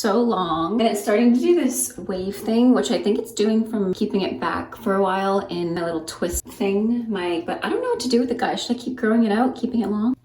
so long and it's starting to do this wave thing, which I think it's doing from keeping it back for a while in a little twist thing. But I don't know what to do with it, guys. Should I keep growing it out, keeping it long?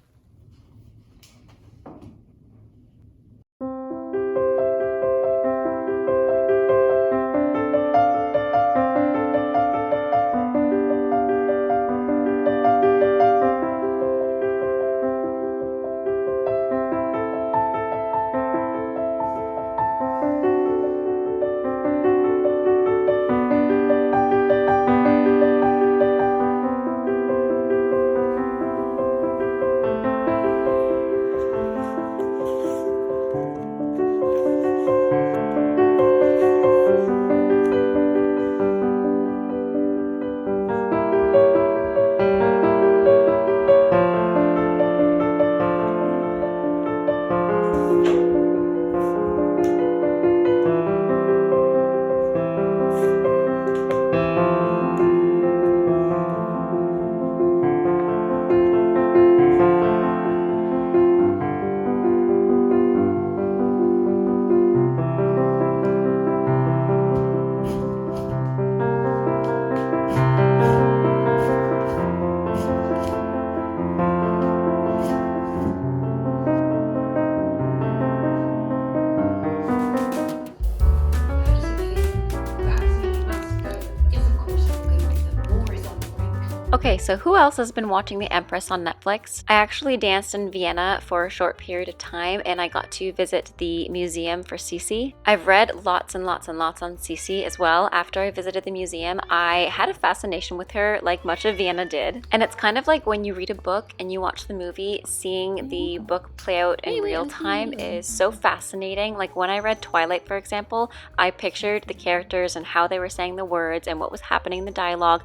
Okay, so who else has been watching The Empress on Netflix? I actually danced in Vienna for a short period of time and I got to visit the museum for Sisi. I've read lots and lots and lots on Sisi as well. After I visited the museum, I had a fascination with her like much of Vienna did. And it's kind of like when you read a book and you watch the movie, seeing the book play out in real time is so fascinating. Like when I read Twilight, for example, I pictured the characters and how they were saying the words and what was happening in the dialogue.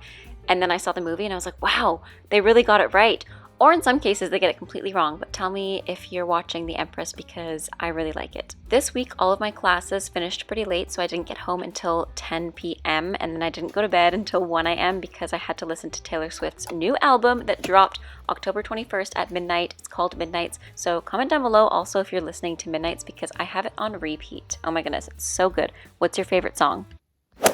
And then I saw the movie and I was like, wow, they really got it right. Or in some cases, they get it completely wrong. But tell me if you're watching The Empress because I really like it. This week, all of my classes finished pretty late, so I didn't get home until 10 p.m. And then I didn't go to bed until 1 a.m. because I had to listen to Taylor Swift's new album that dropped October 21st at midnight. It's called Midnights. So comment down below also if you're listening to Midnights because I have it on repeat. Oh my goodness, it's so good. What's your favorite song?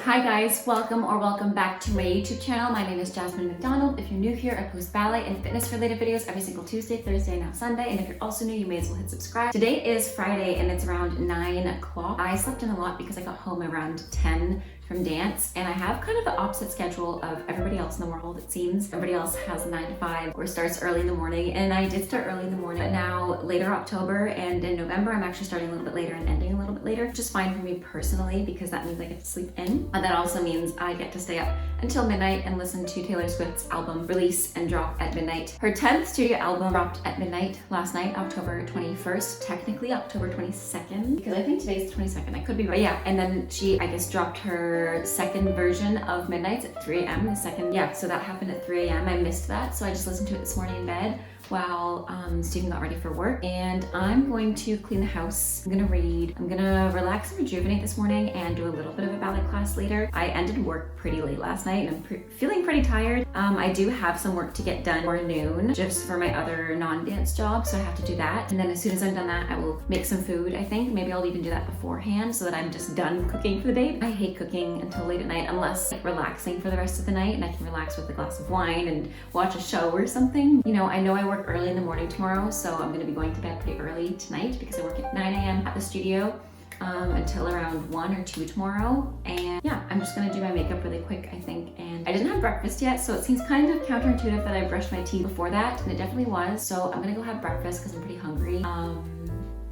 Hi guys, welcome back to my YouTube channel. My name is Jasmine McDonald. If you're new here, I post ballet and fitness related videos every single Tuesday, Thursday, now Sunday. And if you're also new, you may as well hit subscribe. Today is Friday and it's around 9 o'clock. I slept in a lot because I got home around 10 from dance, and I have kind of the opposite schedule of everybody else in the world, it seems. Everybody else has 9 to 5 or starts early in the morning, and I did start early in the morning, but now later October and in November, I'm actually starting a little bit later and ending a little bit later, which is fine for me personally because that means I get to sleep in. And that also means I get to stay up until midnight and listen to Taylor Swift's album release and drop at midnight. Her 10th studio album dropped at midnight last night, October 21st, technically October 22nd, because I think today's the 22nd, I could be right. Yeah, and then she, I guess, dropped her second version of Midnights at 3 a.m. The second, yeah, so that happened at 3 a.m. I missed that, so I just listened to it this morning in bed while Stephen got ready for work. And I'm going to clean the house, I'm gonna read, I'm gonna relax and rejuvenate this morning and do a little bit of a ballet class later. I ended work pretty late last night and I'm feeling pretty tired. I do have some work to get done for noon just for my other non-dance job, so I have to do that. And then as soon as I'm done that, I will make some food, I think. Maybe I'll even do that beforehand so that I'm just done cooking for the day. I hate cooking until late at night unless like relaxing for the rest of the night and I can relax with a glass of wine and watch a show or something. You know, I know I work early in the morning tomorrow, so I'm going to be going to bed pretty early tonight because I work at 9 a.m. at the studio until around 1 or 2 tomorrow. And yeah, I'm just going to do my makeup really quick, I think. And I didn't have breakfast yet, so it seems kind of counterintuitive that I brushed my teeth before that, and it definitely was. So I'm going to go have breakfast because I'm pretty hungry.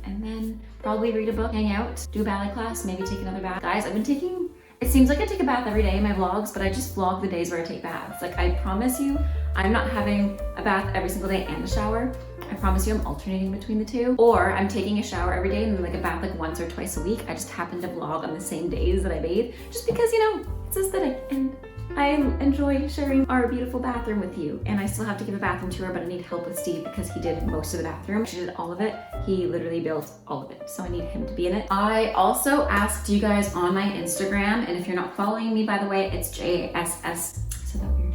And then probably read a book, hang out, do a ballet class, maybe take another bath. Guys, I've been taking, it seems like I take a bath every day in my vlogs, but I just vlog the days where I take baths. Like I promise you, I'm not having a bath every single day and a shower. I promise you I'm alternating between the two. Or I'm taking a shower every day and then like a bath like once or twice a week. I just happen to vlog on the same days that I bathe just because, you know, it's aesthetic and I enjoy sharing our beautiful bathroom with you. And I still have to give a bathroom tour, but I need help with Steve because he did most of the bathroom. She did all of it. He literally built all of it. So I need him to be in it. I also asked you guys on my Instagram, and if you're not following me, by the way, it's JASSOME.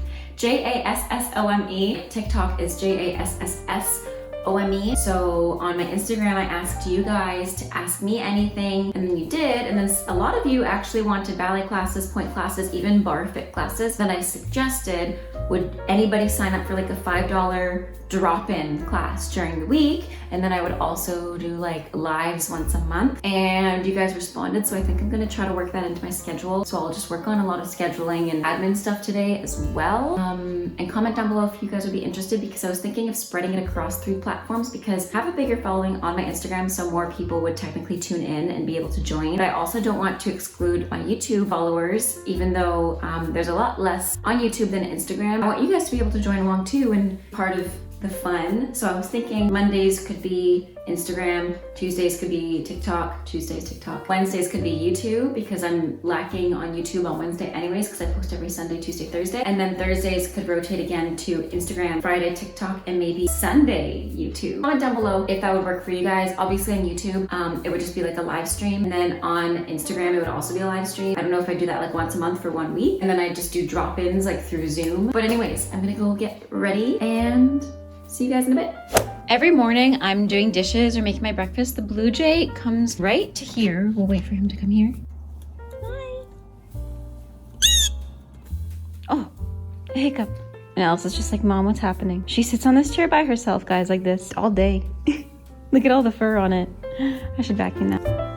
TikTok is JASSS OME. So on my Instagram, I asked you guys to ask me anything, and then you did. And then a lot of you actually wanted ballet classes, pointe classes, even bar fit classes. Then I suggested, would anybody sign up for like a $5 drop-in class during the week? And then I would also do like lives once a month. And you guys responded, so I think I'm gonna try to work that into my schedule. So I'll just work on a lot of scheduling and admin stuff today as well. And comment down below if you guys would be interested, because I was thinking of spreading it across 3 platforms, because I have a bigger following on my Instagram, so more people would technically tune in and be able to join. But I also don't want to exclude my YouTube followers, even though there's a lot less on YouTube than Instagram. I want you guys to be able to join along too and part of the fun. So I was thinking Mondays could be Instagram, Tuesdays could be TikTok, Wednesdays could be YouTube, because I'm lacking on YouTube on Wednesday anyways, because I post every Sunday, Tuesday, Thursday. And then Thursdays could rotate again to Instagram, Friday, TikTok, and maybe Sunday, YouTube. Comment down below if that would work for you guys. Obviously on YouTube, it would just be like a live stream. And then on Instagram, it would also be a live stream. I don't know if I do that like once a month for 1 week. And then I just do drop-ins like through Zoom. But anyways, I'm gonna go get ready and see you guys in a bit. Every morning I'm doing dishes or making my breakfast. The blue jay comes right to here. We'll wait for him to come here. Hi. Oh, a hiccup. And Elsa's just like, Mom, what's happening? She sits on this chair by herself, guys, like this all day. Look at all the fur on it. I should vacuum that.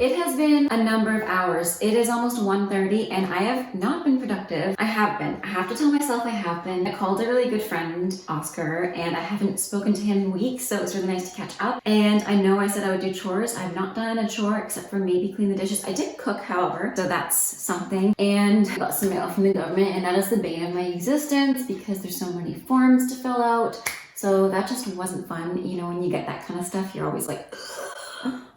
It has been a number of hours. It is almost 1:30 and I have not been productive. I have been. I have to tell myself I have been. I called a really good friend, Oscar, and I haven't spoken to him in weeks, so it was really nice to catch up. And I know I said I would do chores. I've not done a chore except for maybe clean the dishes. I did cook, however, so that's something. And I got some mail from the government, and that is the bane of my existence because there's so many forms to fill out. So that just wasn't fun. You know, when you get that kind of stuff, you're always like,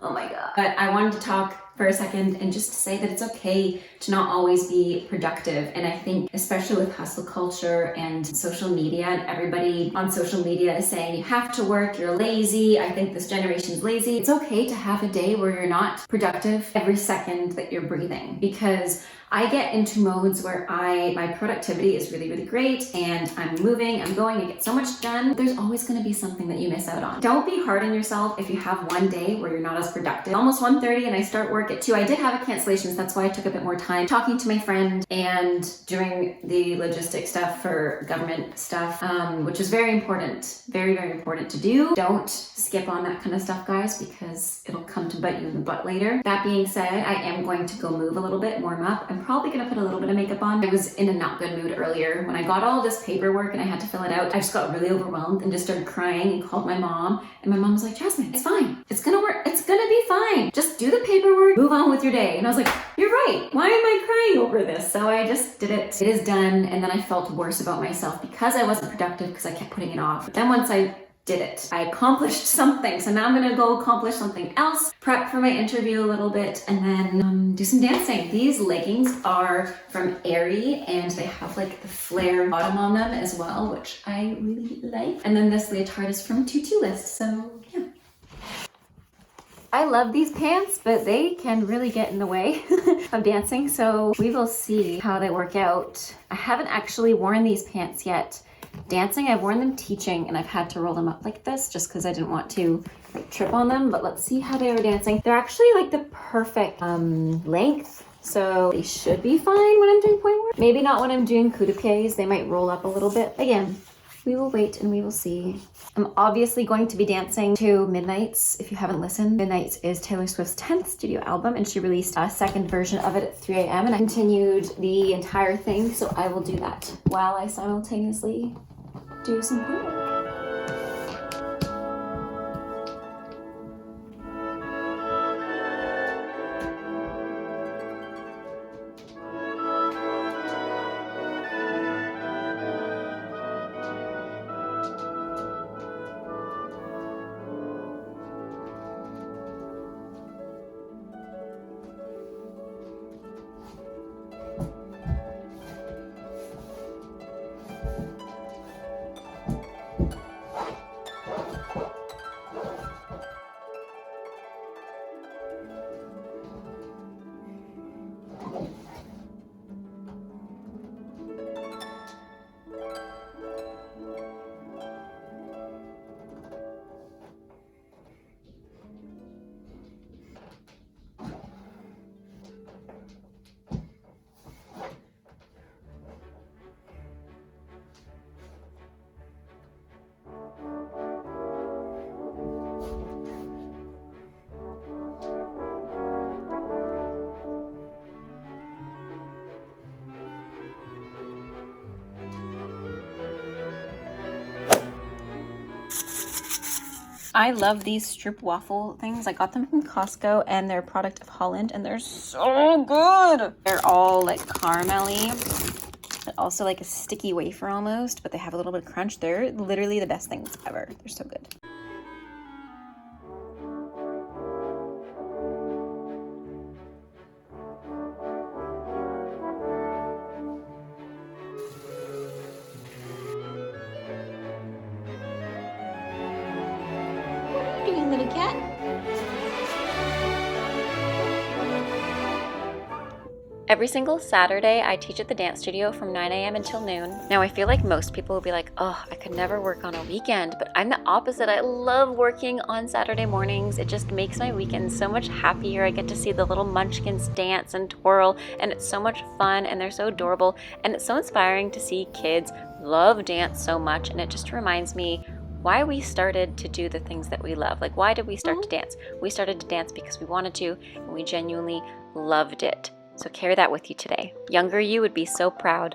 oh my God. But I wanted to talk for a second and just say that it's okay to not always be productive. And I think especially with hustle culture and social media, and everybody on social media is saying you have to work, you're lazy. I think this generation's lazy. It's okay to have a day where you're not productive every second that you're breathing, because I get into modes where my productivity is really, really great and I'm moving, I'm going, I get so much done. There's always gonna be something that you miss out on. Don't be hard on yourself if you have one day where you're not as productive. Almost 1:30 and I start work at 2. I did have a cancellation, so that's why I took a bit more time talking to my friend and doing the logistic stuff for government stuff, which is very important, very, very important to do. Don't skip on that kind of stuff, guys, because it'll come to bite you in the butt later. That being said, I am going to go move a little bit, warm up. I'm probably gonna put a little bit of makeup on. I was in a not good mood earlier. When I got all this paperwork and I had to fill it out, I just got really overwhelmed and just started crying and called my mom. And my mom was like, Jasmine, it's fine. It's gonna work. It's gonna be fine. Just do the paperwork, move on with your day. And I was like, you're right. Why am I crying over this? So I just did it. It is done. And then I felt worse about myself because I wasn't productive because I kept putting it off. But then once I did it, I accomplished something. So now I'm gonna go accomplish something else, prep for my interview a little bit, and then do some dancing. These leggings are from Aerie and they have like the flare bottom on them as well, which I really like. And then this leotard is from Tutu List, so yeah. I love these pants, but they can really get in the way of dancing, so we will see how they work out. I haven't actually worn these pants yet dancing. I've worn them teaching and I've had to roll them up like this just because I didn't want to like trip on them, but let's see how they are dancing. They're actually like the perfect length, so they should be fine when I'm doing pointe work. Maybe not when I'm doing coup de pieds. They might roll up a little bit. Again, we will wait and we will see. I'm obviously going to be dancing to Midnights. If you haven't listened, Midnights is Taylor Swift's 10th studio album and she released a second version of it at 3 a.m. and I continued the entire thing, so I will do that while I simultaneously do some pointe work. I love these strip waffle things. I got them from Costco and they're a product of Holland and they're so good. They're all like caramelly, but also like a sticky wafer almost, but they have a little bit of crunch. They're literally the best things ever. They're so good. Little cat. Every single Saturday, I teach at the dance studio from 9 a.m. until noon. Now, I feel like most people will be like, oh, I could never work on a weekend, but I'm the opposite. I love working on Saturday mornings. It just makes my weekend so much happier. I get to see the little munchkins dance and twirl, and it's so much fun, and they're so adorable, and it's so inspiring to see kids love dance so much, and it just reminds me why we started to do the things that we love. Like, why did we start to dance? We started to dance because we wanted to, and we genuinely loved it. So carry that with you today. Younger you would be so proud.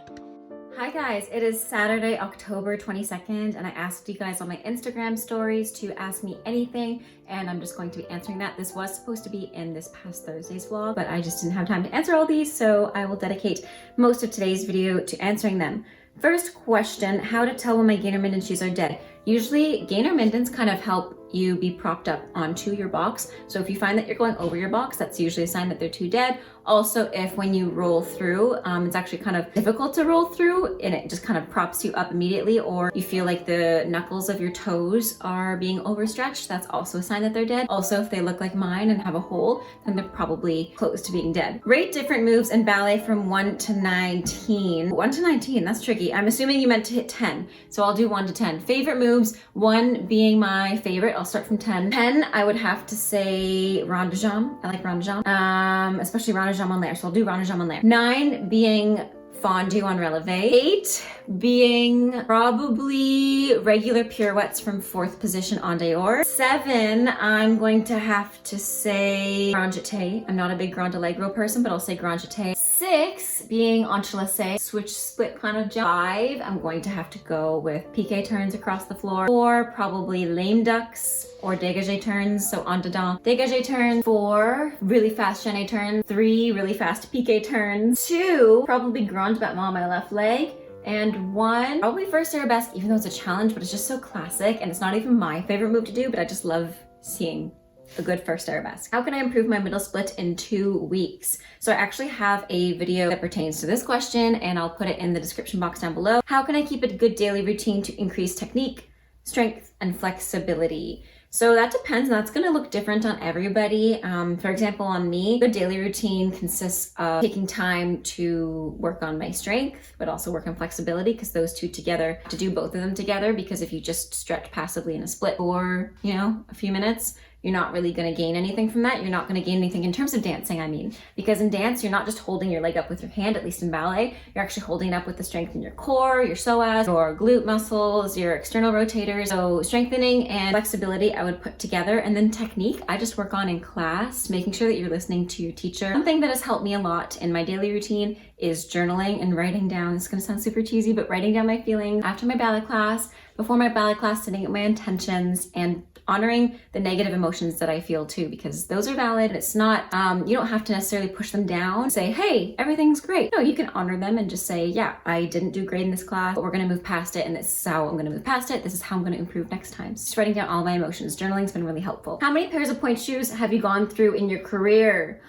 Hi guys, it is Saturday, October 22nd, and I asked you guys on my Instagram stories to ask me anything, and I'm just going to be answering that. This was supposed to be in this past Thursday's vlog, but I just didn't have time to answer all these, so I will dedicate most of today's video to answering them. First question, how to tell when my gainer minden shoes are dead. Usually gainer mindens kind of help you be propped up onto your box. So if you find that you're going over your box, that's usually a sign that they're too dead. Also, if when you roll through, it's actually kind of difficult to roll through and it just kind of props you up immediately, or you feel like the knuckles of your toes are being overstretched, that's also a sign that they're dead. Also, if they look like mine and have a hole, then they're probably close to being dead. Rate different moves in ballet from 1 to 19. 1 to 19, that's tricky. I'm assuming you meant to hit 10. So I'll do 1 to 10. Favorite moves, 1 being my favorite. I'll start from 10. 10, I would have to say rond de jambe. I like rond de jambe, especially rond de jambe en l'air. So I'll do rond de jambe en l'air. 9 being fondue on releve. 8 being probably regular pirouettes from 4th position en dehors. 7, I'm going to have to say grand jeté. I'm not a big grand allegro person, but I'll say grand jeté. 6 being entrelacé, switch split kind of jump. 5, I'm going to have to go with piqué turns across the floor. 4, probably lame ducks or dégagé turns, so en dedans dégagé turns. 4, really fast chaîné turns. 3, really fast piqué turns. 2, probably grand battement on my left leg. And 1, probably first arabesque, even though it's a challenge, but it's just so classic and it's not even my favorite move to do, but I just love seeing a good first arabesque. How can I improve my middle split in 2 weeks? So I actually have a video that pertains to this question and I'll put it in the description box down below. How can I keep a good daily routine to increase technique, strength, and flexibility? So that depends, and that's gonna look different on everybody. For example, on me, the daily routine consists of taking time to work on my strength, but also work on flexibility, because those two together, to do both of them together, because if you just stretch passively in a split for, you know, a few minutes, you're not really going to gain anything from that. You're not going to gain anything in terms of dancing, I mean, because in dance, you're not just holding your leg up with your hand, at least in ballet, you're actually holding it up with the strength in your core, your psoas, your glute muscles, your external rotators. So strengthening and flexibility, I would put together. And then technique, I just work on in class, making sure that you're listening to your teacher. Something that has helped me a lot in my daily routine is journaling and writing down. It's going to sound super cheesy, but writing down my feelings after my ballet class, before my ballet class, setting up my intentions, and honoring the negative emotions that I feel too, because those are valid. It's not, you don't have to necessarily push them down, say, hey, everything's great. No, you can honor them and just say, yeah, I didn't do great in this class, but we're gonna move past it, and this is how I'm gonna move past it. This is how I'm gonna improve next time. Just writing down all my emotions. Journaling's been really helpful. How many pairs of pointe shoes have you gone through in your career?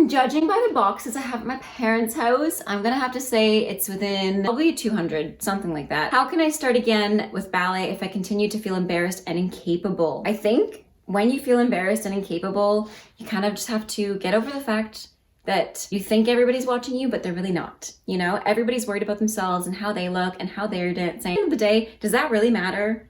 Judging by the boxes I have at my parents' house, I'm gonna have to say it's within probably 200, something like that. How can I start again with ballet if I continue to feel embarrassed and incapable? I think when you feel embarrassed and incapable, you kind of just have to get over the fact that you think everybody's watching you, but they're really not. You know, everybody's worried about themselves and how they look and how they're dancing. At the end of the day, does that really matter?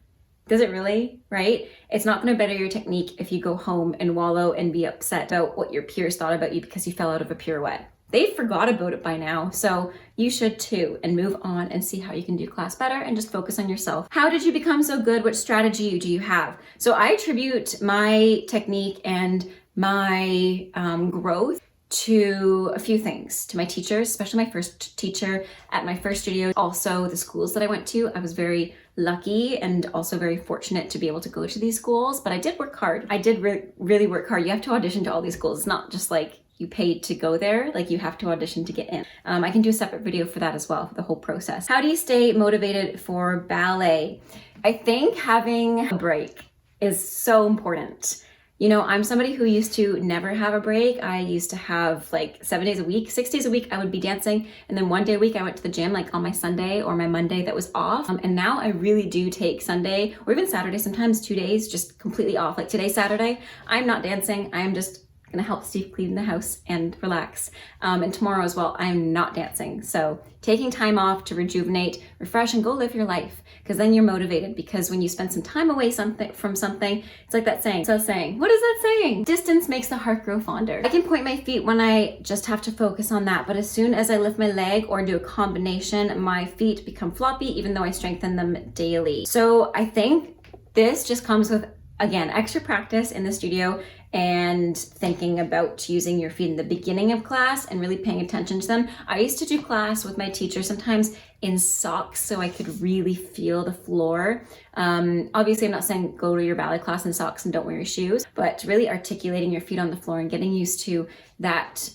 Does it really, right? It's not gonna better your technique if you go home and wallow and be upset about what your peers thought about you because you fell out of a pirouette. They forgot about it by now, so you should too, and move on and see how you can do class better and just focus on yourself. How did you become so good? What strategy do you have? So I attribute my technique and my growth to a few things, to my teachers, especially my first teacher at my first studio, also the schools that I went to. I was very lucky and also very fortunate to be able to go to these schools, but I did work hard. I did really work hard. You have to audition to all these schools. It's not just like you paid to go there, like you have to audition to get in. I can do a separate video for that as well, for the whole process. How do you stay motivated for ballet? I think having a break is so important. You know, I'm somebody who used to never have a break. I used to have like 7 days a week, 6 days a week, I would be dancing. And then 1 day a week, I went to the gym, like on my Sunday or my Monday that was off. And now I really do take Sunday or even Saturday, sometimes 2 days, just completely off. Like today's Saturday, I'm not dancing. I'm just gonna help Steve clean the house and relax. And tomorrow as well, I'm not dancing. So taking time off to rejuvenate, refresh, and go live your life, because then you're motivated. Because when you spend some time away from something, it's like that saying. So saying, what is that saying? Distance makes the heart grow fonder. I can point my feet when I just have to focus on that, but as soon as I lift my leg or do a combination, my feet become floppy, even though I strengthen them daily. So I think this just comes with, again, extra practice in the studio and thinking about using your feet in the beginning of class and really paying attention to them. I used to do class with my teacher sometimes in socks so I could really feel the floor. Obviously, I'm not saying go to your ballet class in socks and don't wear your shoes, but really articulating your feet on the floor and getting used to that,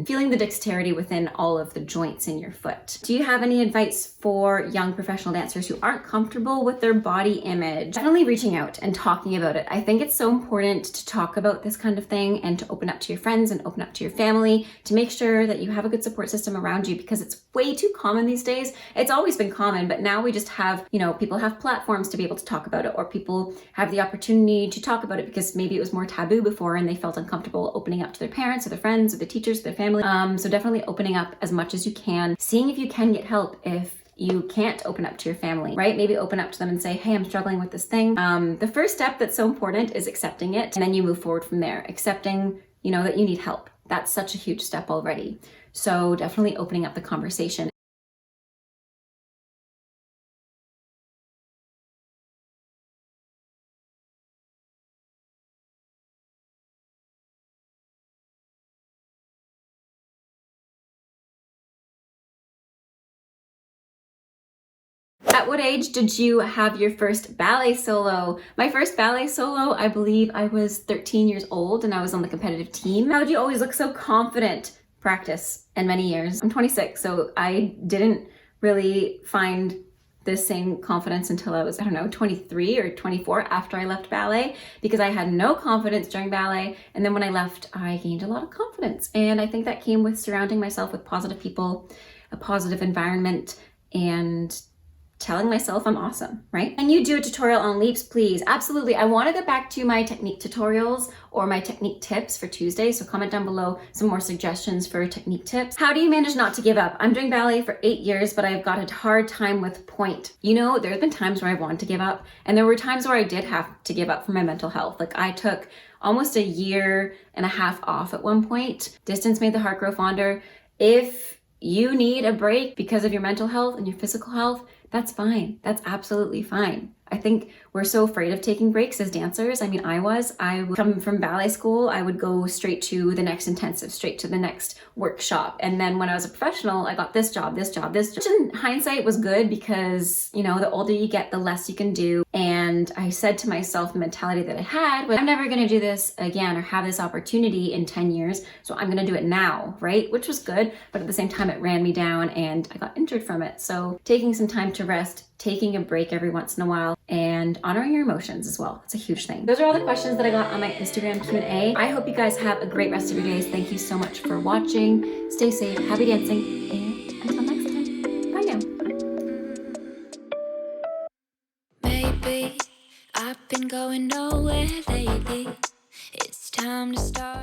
feeling the dexterity within all of the joints in your foot. Do you have any advice for young professional dancers who aren't comfortable with their body image? Definitely reaching out and talking about it. I think it's so important to talk about this kind of thing and to open up to your friends and open up to your family to make sure that you have a good support system around you, because it's way too common these days. It's always been common, but now we just have, you know, people have platforms to be able to talk about it, or people have the opportunity to talk about it because maybe it was more taboo before and they felt uncomfortable opening up to their parents or their friends or the teachers, their family. So definitely opening up as much as you can, seeing if you can get help if you can't open up to your family, right? Maybe open up to them and say, hey, I'm struggling with this thing. The first step that's so important is accepting it, and then you move forward from there. Accepting, you know, that you need help. That's such a huge step already. So definitely opening up the conversation. At what age did you have your first ballet solo? My first ballet solo, I believe I was 13 years old and I was on the competitive team. How do you always look so confident? Practice and many years. I'm 26, so I didn't really find this same confidence until I was, I don't know, 23 or 24 after I left ballet, because I had no confidence during ballet. And then when I left, I gained a lot of confidence. And I think that came with surrounding myself with positive people, a positive environment, and telling myself I'm awesome, right? Can you do a tutorial on leaps, please? Absolutely. I want to get back to my technique tutorials or my technique tips for Tuesday. So comment down below some more suggestions for technique tips. How do you manage not to give up? I'm doing ballet for 8 years, but I've got a hard time with Pointe. You know, there's been times where I've wanted to give up, and there were times where I did have to give up for my mental health. Like I took almost a year and a half off at one point. Distance made the heart grow fonder. If you need a break because of your mental health and your physical health, that's fine. That's absolutely fine. I think we're so afraid of taking breaks as dancers. I mean, I would come from ballet school, I would go straight to the next intensive, straight to the next workshop. And then when I was a professional, I got this job, which in hindsight was good because, you know, the older you get, the less you can do. And I said to myself, the mentality that I had was, I'm never going to do this again or have this opportunity in 10 years. So I'm going to do it now, right? Which was good. But at the same time, it ran me down and I got injured from it. So taking some time to rest, taking a break every once in a while, and honoring your emotions as well. It's a huge thing. Those are all the questions that I got on my Instagram Q&A. I hope you guys have a great rest of your days. Thank you so much for watching. Stay safe, happy dancing, and until next time, bye now. Maybe I've been going nowhere lately. It's time to start.